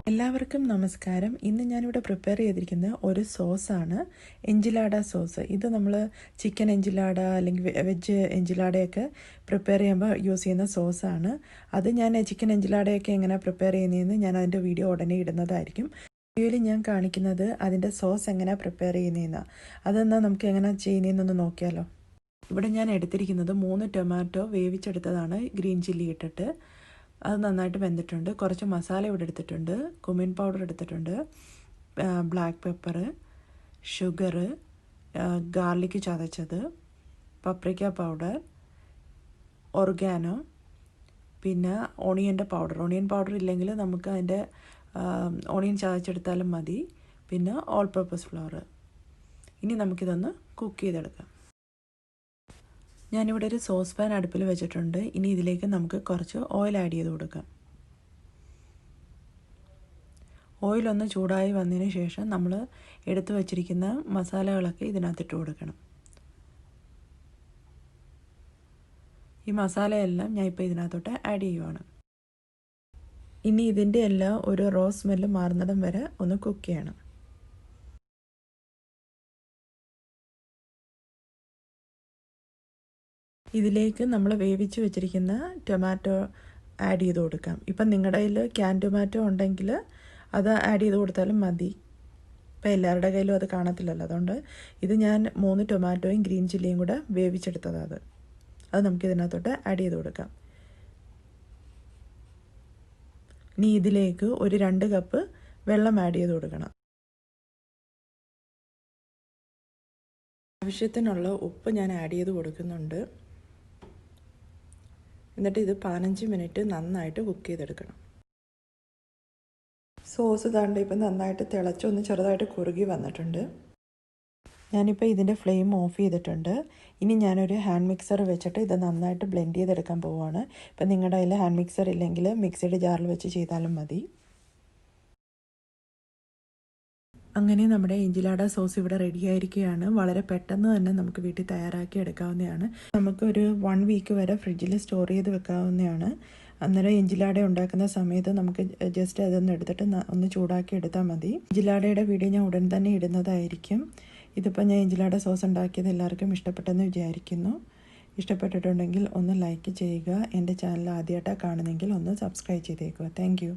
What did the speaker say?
എല്ലാവർക്കും നമസ്കാരം. ഇന്ന് ഞാനിവിടെ പ്രിപ്പയർ ചെയ്തിരിക്കുന്ന ഒരു സോസാണ് എൻജിലാഡ സോസ്. ഇത് നമ്മൾ ചിക്കൻ എൻജിലാഡ അല്ലെങ്കിൽ വെജ് എൻജിലാഡയൊക്കെ പ്രിപ്പയർ ചെയ്യുമ്പോൾ യൂസ് ചെയ്യുന്ന സോസാണ്. അത് ഞാൻ ചിക്കൻ എൻജിലാഡയൊക്കെ എങ്ങനെ പ്രിപ്പയർ ചെയ്യുന്നതെന്ന് ഞാൻ അതിൻ്റെ വീഡിയോ ഉടനെ ഇടുന്നതായിരിക്കും. വീഡിയോയിൽ ഞാൻ കാണിക്കുന്നത് അതിൻ്റെ സോസ് എങ്ങനെ പ്രിപ്പയർ ചെയ്യുന്നതെന്നാണ്. അതെന്നാൽ നമുക്ക് എങ്ങനെ ചെയ്യുന്നതെന്നൊന്ന് നോക്കിയാലോ. ഇവിടെ ഞാൻ എടുത്തിരിക്കുന്നത് 3 ടൊമാറ്റോ വേവിച്ചെടുത്തതാണ്, ഗ്രീൻ ചില്ലി ഇട്ടിട്ട്. അത് നന്നായിട്ട് വെന്തിട്ടുണ്ട്. കുറച്ച് മസാല ഇവിടെ എടുത്തിട്ടുണ്ട്. കുമിൻ പൗഡർ എടുത്തിട്ടുണ്ട്, ബ്ലാക്ക് പെപ്പർ, ഷുഗർ, ഗാർലിക് ചതച്ചത്, പപ്രിക്ക പൗഡർ, ഒർഗാനോ, പിന്നെ ഓണിയൻ പൗഡർ ഇല്ലെങ്കിൽ നമുക്ക് അതിൻ്റെ ഓണിയൻ ചതച്ചെടുത്താലും മതി, പിന്നെ ഓൾ പർപ്പസ് ഫ്ലവർ. ഇനി നമുക്കിതൊന്ന് കുക്ക് ചെയ്തെടുക്കാം. ഞാനിവിടെ ഒരു സോസ് പാൻ അടുപ്പിൽ വെച്ചിട്ടുണ്ട്. ഇനി ഇതിലേക്ക് നമുക്ക് കുറച്ച് ഓയിൽ ആഡ് ചെയ്ത് കൊടുക്കാം. ഓയിലൊന്ന് ചൂടായി വന്നതിന് ശേഷം നമ്മൾ എടുത്തു വച്ചിരിക്കുന്ന മസാലകളൊക്കെ ഇതിനകത്തിട്ട് കൊടുക്കണം. ഈ മസാലയെല്ലാം ഞാൻ ഇപ്പോൾ ഇതിനകത്തോട്ട് ആഡ് ചെയ്യുവാണ്. ഇനി ഇതിൻ്റെ എല്ലാം ഒരു റോ സ്മെല്ല് മാറുന്നിടം വരെ ഒന്ന് കുക്ക് ചെയ്യണം. ഇതിലേക്ക് നമ്മൾ വേവിച്ച് വെച്ചിരിക്കുന്ന ടൊമാറ്റോ ആഡ് ചെയ്ത് കൊടുക്കാം. ഇപ്പം നിങ്ങളുടെ കയ്യിൽ ക്യാൻ ടൊമാറ്റോ ഉണ്ടെങ്കിൽ അത് ആഡ് ചെയ്ത് കൊടുത്താലും മതി. ഇപ്പം എല്ലാവരുടെ കയ്യിലും അത് കാണത്തില്ലല്ലോ, അതുകൊണ്ട് ഇത് ഞാൻ 3 ടൊമാറ്റോയും ഗ്രീൻ ചില്ലിയും കൂടെ വേവിച്ചെടുത്തതാണ്. അത് നമുക്കിതിനകത്തോട്ട് ആഡ് ചെയ്ത് കൊടുക്കാം. ഇനി ഇതിലേക്ക് ഒരു 2 കപ്പ് വെള്ളം ആഡ് ചെയ്ത് കൊടുക്കണം. ആവശ്യത്തിനുള്ള ഉപ്പ് ഞാൻ ആഡ് ചെയ്ത് കൊടുക്കുന്നുണ്ട്. എന്നിട്ട് ഇത് 15 മിനിറ്റ് നന്നായിട്ട് കുക്ക് ചെയ്തെടുക്കണം. സോസ് താണ്ട് ഇപ്പം നന്നായിട്ട് തിളച്ചൊന്ന് ചെറുതായിട്ട് കുറുകി വന്നിട്ടുണ്ട്. ഞാനിപ്പോൾ ഇതിൻ്റെ ഫ്ലെയിം ഓഫ് ചെയ്തിട്ടുണ്ട്. ഇനി ഞാനൊരു ഹാൻഡ് മിക്സർ വെച്ചിട്ട് ഇത് നന്നായിട്ട് ബ്ലെൻഡ് ചെയ്തെടുക്കാൻ പോവുകയാണ്. ഇപ്പം നിങ്ങളുടെ കയ്യിൽ ഹാൻഡ് മിക്സർ ഇല്ലെങ്കിൽ മിക്സിയുടെ ജാറിൽ വെച്ച് ചെയ്താലും മതി. അങ്ങനെ നമ്മുടെ എൻജിലാഡ സോസ് ഇവിടെ റെഡി ആയിരിക്കുകയാണ്. വളരെ പെട്ടെന്ന് തന്നെ നമുക്ക് വീട്ടിൽ തയ്യാറാക്കി എടുക്കാവുന്നതാണ്. നമുക്കൊരു 1 വീക്ക് വരെ ഫ്രിഡ്ജിൽ സ്റ്റോർ ചെയ്ത് വെക്കാവുന്നതാണ്. അന്നേരം എൻജിലാഡ ഉണ്ടാക്കുന്ന സമയത്ത് നമുക്ക് ജസ്റ്റ് അതൊന്ന് എടുത്തിട്ട് ഒന്ന് ചൂടാക്കി എടുത്താൽ മതി. എൻജിലാഡയുടെ വീഡിയോ ഞാൻ ഉടൻ തന്നെ ഇടുന്നതായിരിക്കും. ഇതിപ്പോൾ ഞാൻ എൻജിലാഡ സോസ് ഉണ്ടാക്കിയത് എല്ലാവർക്കും ഇഷ്ടപ്പെട്ടെന്ന് വിചാരിക്കുന്നു. ഇഷ്ടപ്പെട്ടിട്ടുണ്ടെങ്കിൽ ഒന്ന് ലൈക്ക് ചെയ്യുക. എൻ്റെ ചാനൽ ആദ്യമായിട്ടാണ് കാണുന്നെങ്കിൽ ഒന്ന് സബ്സ്ക്രൈബ് ചെയ്തേക്കുക. താങ്ക്